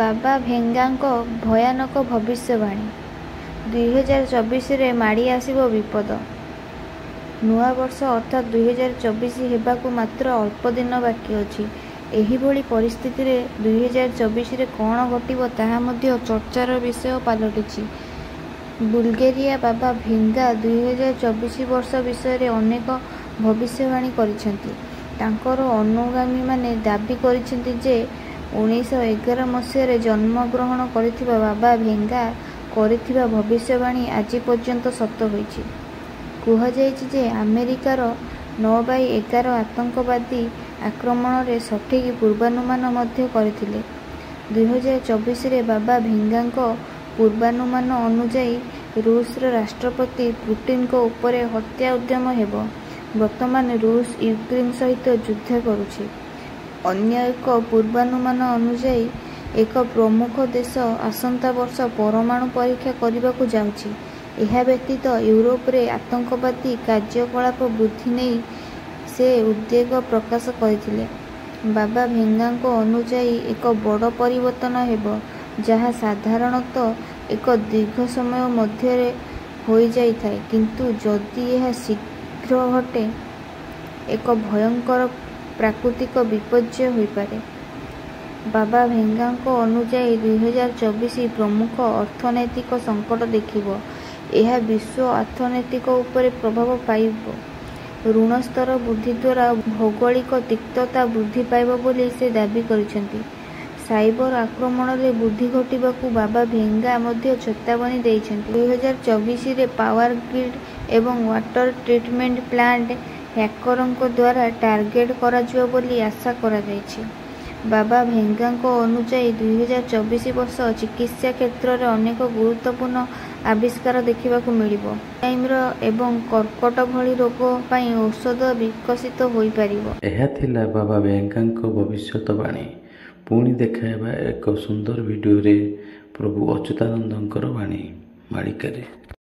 ବାବା ଭେଙ୍ଗାଙ୍କ ଭୟାନକ ଭବିଷ୍ୟବାଣୀ। 2024ରେ ମାଡ଼ି ଆସିବ ବିପଦ। ନୂଆବର୍ଷ ଅର୍ଥାତ୍ 2024 ହେବାକୁ ମାତ୍ର ଅଳ୍ପ ଦିନ ବାକି ଅଛି। ଏହିଭଳି ପରିସ୍ଥିତିରେ 2024ରେ କ'ଣ ଘଟିବ ତାହା ମଧ୍ୟ ଚର୍ଚ୍ଚାର ବିଷୟ ପାଲଟିଛି। ବୁଲଗେରିଆ ବାବା ଭେଙ୍ଗା 2024 ବର୍ଷ ବିଷୟରେ ଅନେକ ଭବିଷ୍ୟବାଣୀ କରିଛନ୍ତି। ତାଙ୍କର ଅନୁଗାମୀମାନେ ଦାବି କରିଛନ୍ତି ଯେ 1911 ମସିହାରେ ଜନ୍ମଗ୍ରହଣ କରିଥିବା ବାବା ଭେଙ୍ଗା କରିଥିବା ଭବିଷ୍ୟବାଣୀ ଆଜି ପର୍ଯ୍ୟନ୍ତ ସତ ହୋଇଛି। କୁହାଯାଇଛି ଯେ ଆମେରିକାର 9/11 ଆତଙ୍କବାଦୀ ଆକ୍ରମଣରେ ସଠିକ୍ ପୂର୍ବାନୁମାନ ମଧ୍ୟ କରିଥିଲେ। 2024ରେ ବାବା ଭେଙ୍ଗାଙ୍କ ପୂର୍ବାନୁମାନ ଅନୁଯାୟୀ ରୁଷର ରାଷ୍ଟ୍ରପତି ପୁଟିନଙ୍କ ଉପରେ ହତ୍ୟା ଉଦ୍ୟମ ହେବ। ବର୍ତ୍ତମାନ ରୁଷ ୟୁକ୍ରେନ ସହିତ ଯୁଦ୍ଧ କରୁଛି। ଅନ୍ୟ ଏକ ପୂର୍ବାନୁମାନ ଅନୁଯାୟୀ ଏକ ପ୍ରମୁଖ ଦେଶ ଆସନ୍ତା ବର୍ଷ ପରମାଣୁ ପରୀକ୍ଷା କରିବାକୁ ଯାଉଛି। ଏହା ବ୍ୟତୀତ ୟୁରୋପରେ ଆତଙ୍କବାଦୀ କାର୍ଯ୍ୟକଳାପ ବୃଦ୍ଧି ନେଇ ସେ ଉଦ୍ବେଗ ପ୍ରକାଶ କରିଥିଲେ। ବାବା ଭେଙ୍ଗାଙ୍କ ଅନୁଯାୟୀ ଏକ ବଡ଼ ପରିବର୍ତ୍ତନ ହେବ ଯାହା ସାଧାରଣତଃ ଏକ ଦୀର୍ଘ ସମୟ ମଧ୍ୟରେ ହୋଇଯାଇଥାଏ, କିନ୍ତୁ ଯଦି ଏହା ଶୀଘ୍ର ଘଟେ ଏକ ଭୟଙ୍କର ପ୍ରାକୃତିକ ବିପର୍ଯ୍ୟୟ ହୋଇପାରେ। ବାବା ଭେଙ୍ଗାଙ୍କ ଅନୁଯାୟୀ 2024 ପ୍ରମୁଖ ଅର୍ଥନୈତିକ ସଙ୍କଟ ଦେଖିବ। ଏହା ବିଶ୍ୱ ଅର୍ଥନୀତି ଉପରେ ପ୍ରଭାବ ପାଇବ। ଋଣ ସ୍ତର ବୃଦ୍ଧି ଦ୍ୱାରା ଭୌଗୋଳିକ ତିକ୍ତତା ବୃଦ୍ଧି ପାଇବ ବୋଲି ସେ ଦାବି କରିଛନ୍ତି। ସାଇବର ଆକ୍ରମଣରେ ବୃଦ୍ଧି ଘଟିବାକୁ ବାବା ଭେଙ୍ଗା ମଧ୍ୟ ଚେତାବନୀ ଦେଇଛନ୍ତି। 2024ରେ ପାୱାର ଗ୍ରିଡ୍ ଏବଂ ୱାଟର ଟ୍ରିଟମେଣ୍ଟ ପ୍ଲାଣ୍ଟ ହ୍ୟାକରଙ୍କ ଦ୍ୱାରା ଟାର୍ଗେଟ କରାଯିବ ବୋଲି ଆଶା କରାଯାଇଛି। ବାବା ଭେଙ୍ଗାଙ୍କ ଅନୁଯାୟୀ 2024 ବର୍ଷ ଚିକିତ୍ସା କ୍ଷେତ୍ରରେ ଅନେକ ଗୁରୁତ୍ୱପୂର୍ଣ୍ଣ ଆବିଷ୍କାର ଦେଖିବାକୁ ମିଳିବ। ଆଲଜାଇମର ଏବଂ କର୍କଟ ଭଳି ରୋଗ ପାଇଁ ଔଷଧ ବିକଶିତ ହୋଇପାରିବ। ଏହା ଥିଲା ବାବା ଭେଙ୍ଗାଙ୍କ ଭବିଷ୍ୟତବାଣୀ। ପୁଣି ଦେଖା ହେବା ଏକ ସୁନ୍ଦର ଭିଡ଼ିଓରେ। ପ୍ରଭୁ ଅଚ୍ୟୁତାନନ୍ଦଙ୍କର ବାଣୀ ମାଳିକାରେ।